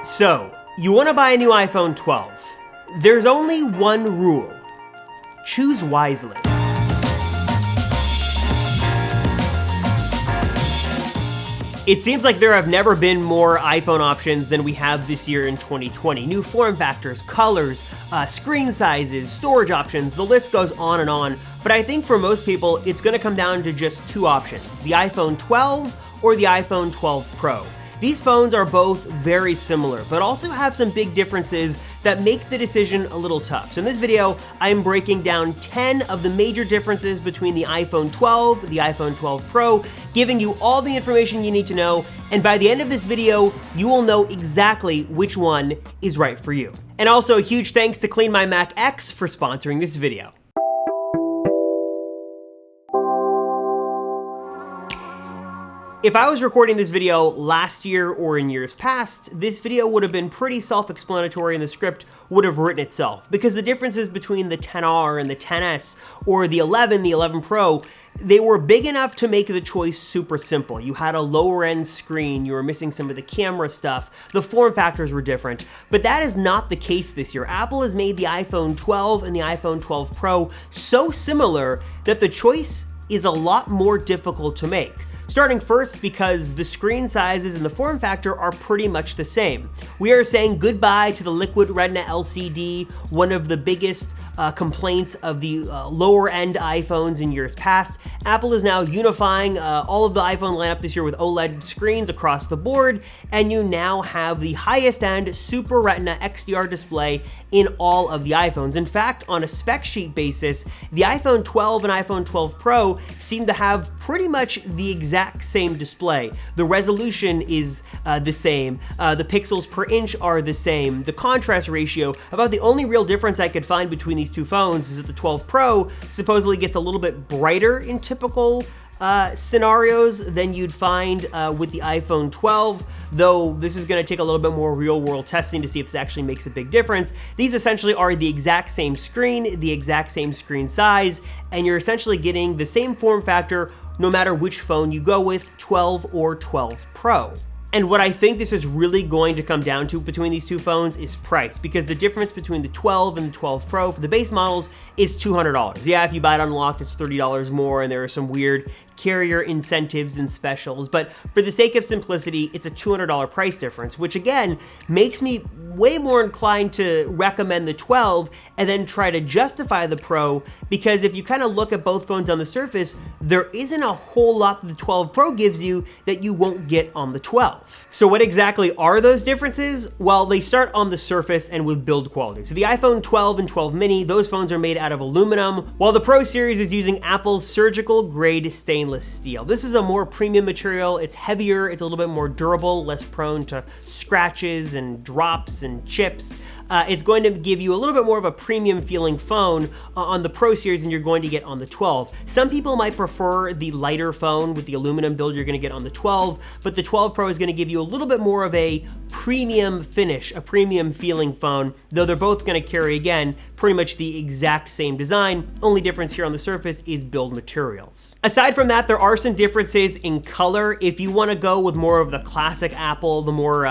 So, you want to buy a new iPhone 12. There's only one rule. Choose wisely. It seems like there have never been more iPhone options than we have this year in 2020. New form factors, colors, screen sizes, storage options, the list goes on and on. But I think for most people, it's gonna come down to just two options, the iPhone 12 or the iPhone 12 Pro. These phones are both very similar, but also have some big differences that make the decision a little tough. So in this video, I'm breaking down 10 of the major differences between the iPhone 12, the iPhone 12 Pro, giving you all the information you need to know, and by the end of this video, you will know exactly which one is right for you. And also a huge thanks to Clean My Mac X for sponsoring this video. If I was recording this video last year or in years past, this video would have been pretty self-explanatory and the script would have written itself, because the differences between the XR and the XS or the 11 Pro, they were big enough to make the choice super simple. You had a lower end screen, you were missing some of the camera stuff, the form factors were different, but that is not the case this year. Apple has made the iPhone 12 and the iPhone 12 Pro so similar that the choice is a lot more difficult to make. Starting first because the screen sizes and the form factor are pretty much the same. We are saying goodbye to the liquid Retina LCD, one of the biggest complaints of the lower end iPhones in years past. Apple is now unifying all of the iPhone lineup this year with OLED screens across the board, and you now have the highest end Super Retina XDR display in all of the iPhones. In fact, on a spec sheet basis, the iPhone 12 and iPhone 12 Pro seem to have pretty much the exact same display. The resolution is the same, the pixels per inch are the same, the contrast ratio. About the only real difference I could find between these two phones is that the 12 Pro supposedly gets a little bit brighter in typical scenarios than you'd find with the iPhone 12, though this is going to take a little bit more real-world testing to see if this actually makes a big difference. These essentially are the exact same screen, the exact same screen size, and you're essentially getting the same form factor no matter which phone you go with, 12 or 12 Pro. And what I think this is really going to come down to between these two phones is price, because the difference between the 12 and the 12 Pro for the base models is $200. Yeah, if you buy it unlocked, it's $30 more, and there are some weird carrier incentives and specials, but for the sake of simplicity, it's a $200 price difference, which again, makes me way more inclined to recommend the 12 and then try to justify the Pro, because if you kind of look at both phones on the surface, there isn't a whole lot that the 12 Pro gives you that you won't get on the 12. So what exactly are those differences? Well, they start on the surface and with build quality. So the iPhone 12 and 12 mini, those phones are made out of aluminum, while the Pro series is using Apple's surgical grade stainless steel. This is a more premium material, it's heavier, it's a little bit more durable, less prone to scratches and drops and chips. It's going to give you a little bit more of a premium feeling phone on the Pro series than you're going to get on the 12. Some people might prefer the lighter phone with the aluminum build you're going to get on the 12, but the 12 Pro is going to give you a little bit more of a premium finish, a premium feeling phone, though they're both going to carry, again, pretty much the exact same design. Only difference here on the surface is build materials. Aside from that, there are some differences in color. If you want to go with more of the classic Apple, the more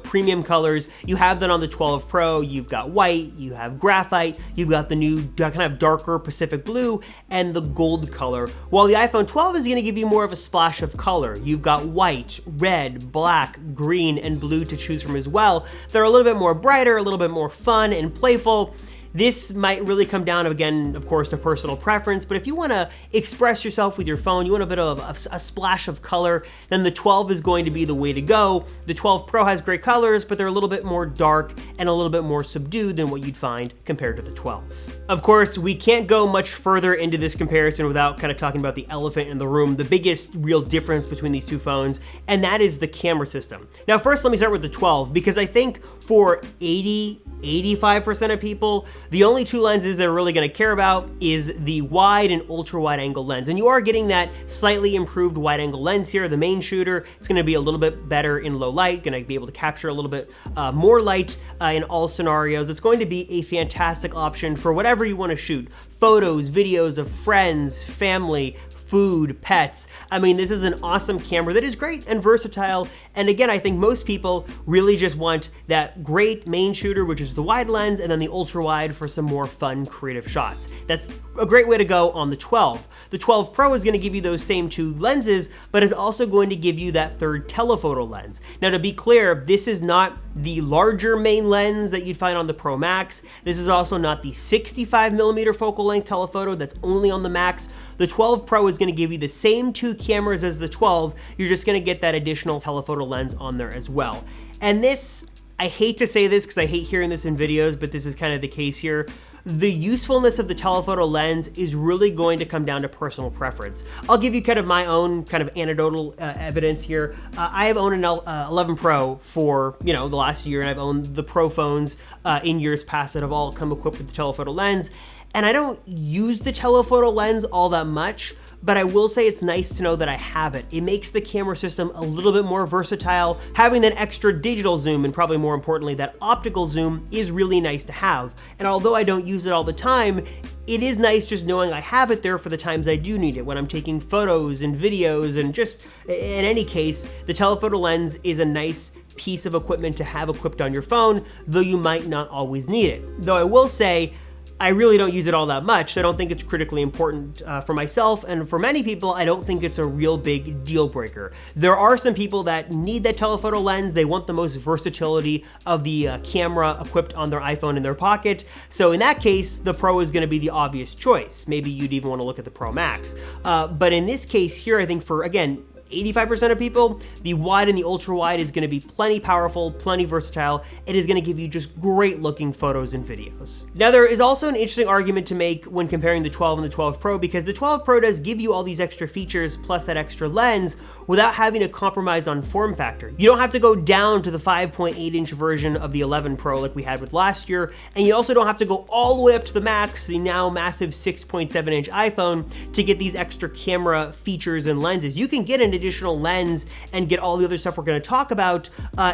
premium colors, you have that on the 12 Pro. You've got white, you have graphite, you've got the new kind of darker Pacific blue, and the gold color. While the iPhone 12 is going to give you more of a splash of color. You've got white, red, black, green, and blue to choose from as well. They're a little bit more brighter, a little bit more fun and playful. This might really come down, again, of course, to personal preference, but if you want to express yourself with your phone, you want a bit of a splash of color, then the 12 is going to be the way to go. The 12 Pro has great colors, but they're a little bit more dark and a little bit more subdued than what you'd find compared to the 12. Of course, we can't go much further into this comparison without kind of talking about the elephant in the room, the biggest real difference between these two phones, and that is the camera system. Now, first, let me start with the 12, because I think for 85% of people, the only two lenses they're really going to care about is the wide and ultra wide angle lens. And you are getting that slightly improved wide angle lens here. The main shooter, it's going to be a little bit better in low light, going to be able to capture a little bit more light in all scenarios. It's going to be a fantastic option for whatever you want to shoot. photos, videos of friends, family, food, pets. I mean, this is an awesome camera that is great and versatile. And again, I think most people really just want that great main shooter, which is the wide lens, and then the ultra wide for some more fun, creative shots. That's a great way to go on the 12. The 12 Pro is going to give you those same two lenses, but is also going to give you that third telephoto lens. Now, to be clear, this is not the larger main lens that you'd find on the Pro Max. This is also not the 65mm focal length telephoto that's only on the Max. The 12 Pro is going to give you the same two cameras as the 12. You're just going to get that additional telephoto lens on there as well. And this, I hate to say this because I hate hearing this in videos, but this is kind of the case here. The usefulness of the telephoto lens is really going to come down to personal preference. I'll give you kind of my own kind of anecdotal evidence here. I have owned an 11 Pro for, the last year, and I've owned the Pro phones in years past that have all come equipped with the telephoto lens. And I don't use the telephoto lens all that much, but I will say it's nice to know that I have it. It makes the camera system a little bit more versatile. Having that extra digital zoom, and probably more importantly, that optical zoom, is really nice to have. And although I don't use it all the time, it is nice just knowing I have it there for the times I do need it, when I'm taking photos and videos, and just in any case, the telephoto lens is a nice piece of equipment to have equipped on your phone, though you might not always need it. Though I will say, I really don't use it all that much, so I don't think it's critically important for myself, and for many people, I don't think it's a real big deal breaker. There are some people that need that telephoto lens. They want the most versatility of the camera equipped on their iPhone in their pocket, so in that case, the Pro is going to be the obvious choice. Maybe you'd even want to look at the Pro Max. But in this case here, I think for, again, 85% of people, the wide and the ultra wide is going to be plenty powerful, plenty versatile. It is going to give you just great looking photos and videos. Now, there is also an interesting argument to make when comparing the 12 and the 12 Pro, because the 12 Pro does give you all these extra features plus that extra lens without having to compromise on form factor. You don't have to go down to the 5.8-inch version of the 11 Pro like we had with last year, and you also don't have to go all the way up to the Max, the now massive 6.7-inch iPhone, to get these extra camera features and lenses. You can get an additional lens and get all the other stuff we're going to talk about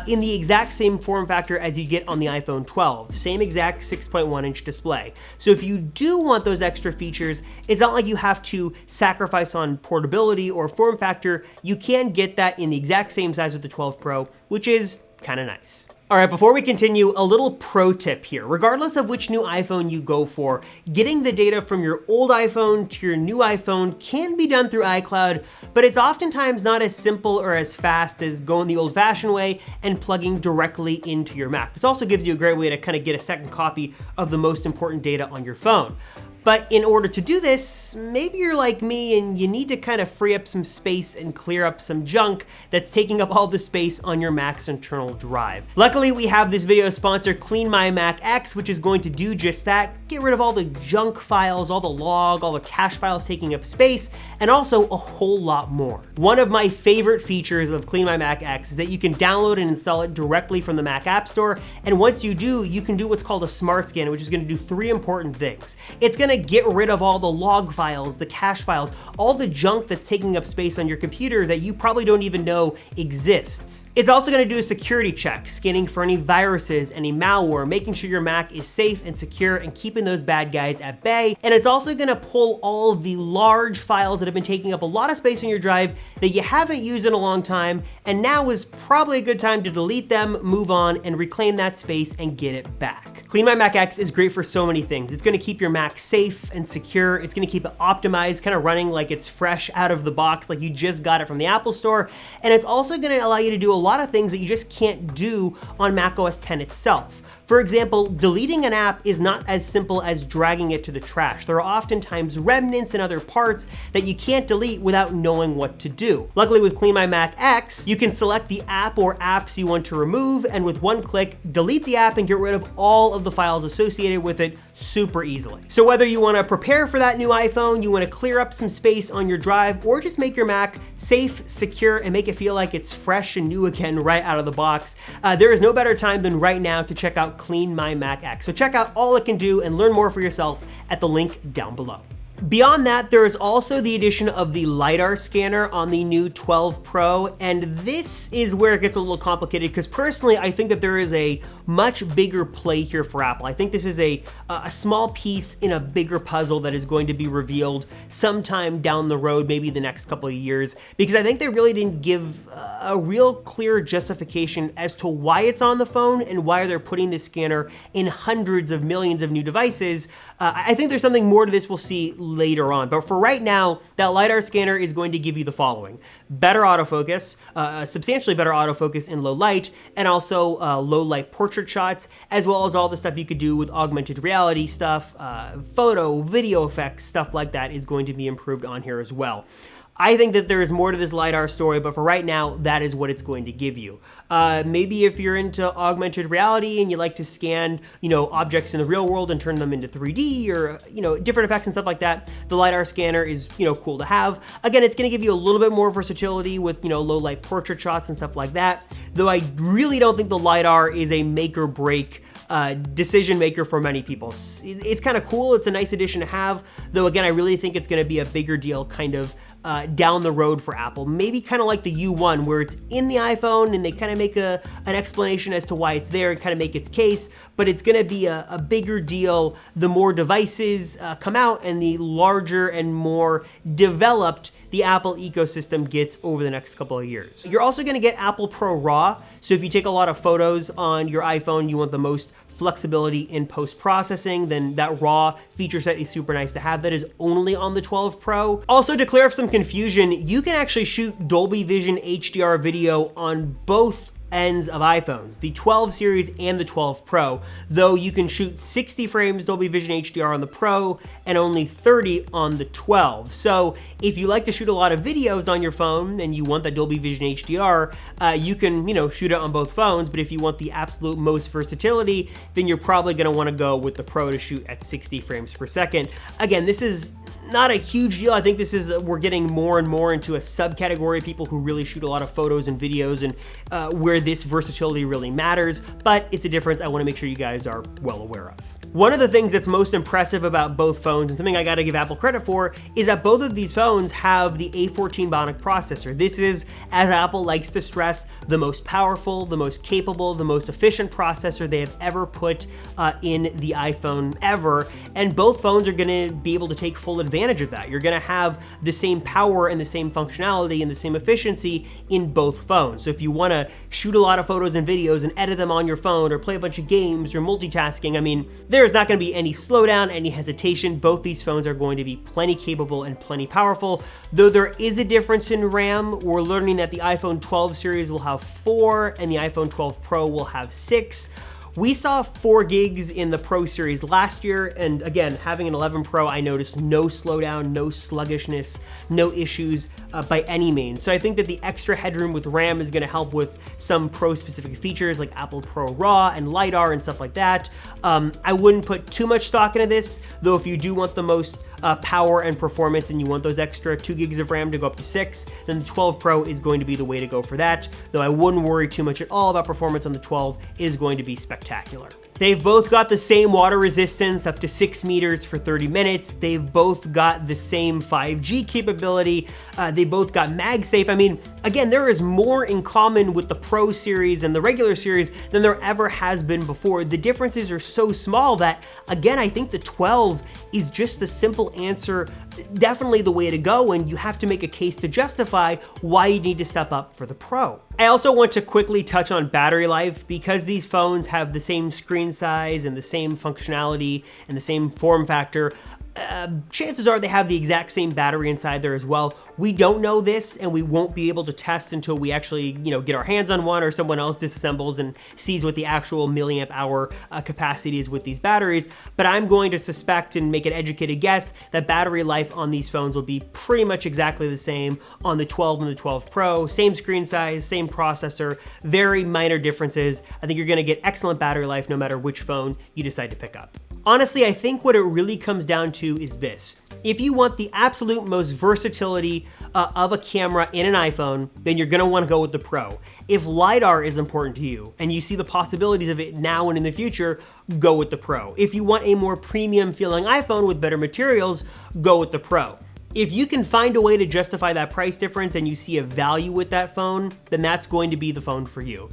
in the exact same form factor as you get on the iPhone 12, same exact 6.1-inch display. So if you do want those extra features, it's not like you have to sacrifice on portability or form factor. You can get that in the exact same size with the 12 Pro, which is kind of nice. All right, before we continue, a little pro tip here. Regardless of which new iPhone you go for, getting the data from your old iPhone to your new iPhone can be done through iCloud, but it's oftentimes not as simple or as fast as going the old-fashioned way and plugging directly into your Mac. This also gives you a great way to kind of get a second copy of the most important data on your phone. But in order to do this, maybe you're like me and you need to kind of free up some space and clear up some junk that's taking up all the space on your Mac's internal drive. Luckily, we have this video sponsor, Clean My Mac X, which is going to do just that. Get rid of all the junk files, all the log, all the cache files taking up space, and also a whole lot more. One of my favorite features of Clean My Mac X is that you can download and install it directly from the Mac App Store, and once you do, you can do what's called a smart scan, which is going to do three important things. It's going to get rid of all the log files, the cache files, all the junk that's taking up space on your computer that you probably don't even know exists. It's also going to do a security check, scanning for any viruses, any malware, making sure your Mac is safe and secure and keeping those bad guys at bay. And it's also going to pull all of the large files that have been taking up a lot of space on your drive that you haven't used in a long time, and now is probably a good time to delete them, move on, and reclaim that space and get it back. Clean My Mac X is great for so many things. It's going to keep your Mac safe and secure. It's going to keep it optimized, kind of running like it's fresh out of the box, like you just got it from the Apple Store. And it's also going to allow you to do a lot of things that you just can't do on macOS 10 itself. For example, deleting an app is not as simple as dragging it to the trash. There are oftentimes remnants and other parts that you can't delete without knowing what to do. Luckily, with Clean My Mac X, you can select the app or apps you want to remove, and with one click, delete the app and get rid of all of the files associated with it super easily. So whether you want to prepare for that new iPhone, you want to clear up some space on your drive, or just make your Mac safe, secure, and make it feel like it's fresh and new again right out of the box, there is no better time than right now to check out Clean My Mac X. So check out all it can do and learn more for yourself at the link down below. Beyond that, there is also the addition of the LiDAR scanner on the new 12 Pro, and this is where it gets a little complicated because personally, I think that there is a much bigger play here for Apple. I think this is a small piece in a bigger puzzle that is going to be revealed sometime down the road, maybe the next couple of years, because I think they really didn't give a real clear justification as to why it's on the phone and why they're putting this scanner in hundreds of millions of new devices. I think there's something more to this we'll see later on. But for right now, that LiDAR scanner is going to give you the following: better autofocus, substantially better autofocus in low light, and also low light portrait shots, as well as all the stuff you could do with augmented reality stuff, photo, video effects, stuff like that is going to be improved on here as well. I think that there is more to this LiDAR story, but for right now, that is what it's going to give you. Maybe if you're into augmented reality and you like to scan, objects in the real world and turn them into 3D or, different effects and stuff like that, the LiDAR scanner is, cool to have. Again, it's going to give you a little bit more versatility with, low light portrait shots and stuff like that. Though I really don't think the LiDAR is a make or break decision maker for many people. It's kind of cool. It's a nice addition to have, though again, I really think it's going to be a bigger deal kind of down the road for Apple. Maybe kind of like the U1 where it's in the iPhone and they kind of make an explanation as to why it's there and kind of make its case, but it's going to be a bigger deal the more devices come out and the larger and more developed the Apple ecosystem gets over the next couple of years. You're also gonna get Apple Pro RAW. So if you take a lot of photos on your iPhone, you want the most flexibility in post-processing, then that RAW feature set is super nice to have. That is only on the 12 Pro. Also, to clear up some confusion, you can actually shoot Dolby Vision HDR video on both ends of iPhones, the 12 series and the 12 Pro, though you can shoot 60 frames Dolby Vision HDR on the Pro and only 30 on the 12. So if you like to shoot a lot of videos on your phone and you want that Dolby Vision HDR, you can, shoot it on both phones, but if you want the absolute most versatility, then you're probably gonna wanna go with the Pro to shoot at 60 frames per second. Again, this is not a huge deal. I think this is, we're getting more and more into a subcategory of people who really shoot a lot of photos and videos and where this versatility really matters, but it's a difference I wanna make sure you guys are well aware of. One of the things that's most impressive about both phones, and something I gotta give Apple credit for, is that both of these phones have the A14 Bionic processor. This is, as Apple likes to stress, the most powerful, the most capable, the most efficient processor they have ever put in the iPhone ever, and both phones are gonna be able to take full advantage of that. You're gonna have the same power and the same functionality and the same efficiency in both phones. So if you wanna shoot a lot of photos and videos and edit them on your phone or play a bunch of games or multitasking, I mean, there's not going to be any slowdown, any hesitation. Both these phones are going to be plenty capable and plenty powerful. Though there is a difference in RAM, we're learning that the iPhone 12 series will have 4 and the iPhone 12 Pro will have 6. We saw 4 gigs in the Pro series last year, and again, having an 11 Pro, I noticed no slowdown, no sluggishness, no issues by any means. So I think that the extra headroom with RAM is gonna help with some Pro-specific features like Apple Pro RAW and LiDAR and stuff like that. I wouldn't put too much stock into this, though if you do want the most power and performance and you want those extra 2 gigs of RAM to go up to 6, then the 12 Pro is going to be the way to go for that, though I wouldn't worry too much at all about performance on the 12. It is going to be spectacular. They've both got the same water resistance, up to 6 meters for 30 minutes. They've both got the same 5G capability. They both got MagSafe. I mean, again, there is more in common with the Pro series and the regular series than there ever has been before. The differences are so small that, again, I think the 12 is just the simple answer, definitely the way to go, and you have to make a case to justify why you need to step up for the Pro. I also want to quickly touch on battery life. Because these phones have the same screen size and the same functionality and the same form factor, chances are they have the exact same battery inside there as well. We don't know this, and we won't be able to test until we actually, get our hands on one or someone else disassembles and sees what the actual milliamp hour capacity is with these batteries. But I'm going to suspect and make an educated guess that battery life on these phones will be pretty much exactly the same on the 12 and the 12 Pro. Same screen size, same processor, very minor differences. I think you're gonna get excellent battery life no matter which phone you decide to pick up. Honestly, I think what it really comes down to is this. If you want the absolute most versatility of a camera in an iPhone, then you're gonna wanna go with the Pro. If LiDAR is important to you and you see the possibilities of it now and in the future, go with the Pro. If you want a more premium feeling iPhone with better materials, go with the Pro. If you can find a way to justify that price difference and you see a value with that phone, then that's going to be the phone for you.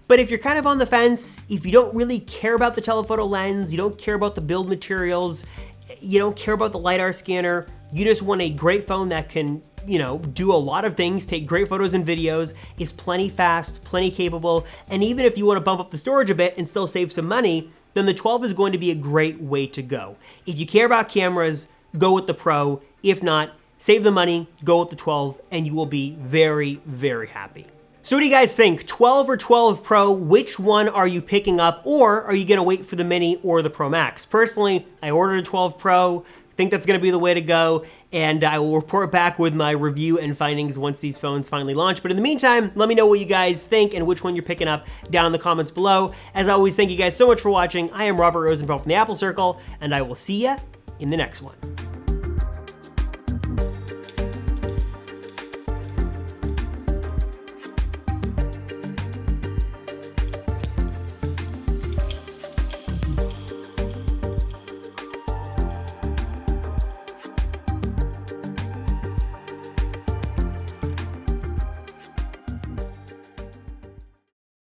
But if you're kind of on the fence, if you don't really care about the telephoto lens, you don't care about the build materials, you don't care about the LiDAR scanner, you just want a great phone that can, do a lot of things, take great photos and videos, is plenty fast, plenty capable, and even if you want to bump up the storage a bit and still save some money, then the 12 is going to be a great way to go. If you care about cameras, go with the Pro. If not, save the money, go with the 12, and you will be very, very happy. So what do you guys think? 12 or 12 Pro, which one are you picking up, or are you gonna wait for the Mini or the Pro Max? Personally, I ordered a 12 Pro, think that's gonna be the way to go, and I will report back with my review and findings once these phones finally launch. But in the meantime, let me know what you guys think and which one you're picking up down in the comments below. As always, thank you guys so much for watching. I am Robert Rosenfeld from the Apple Circle, and I will see ya in the next one.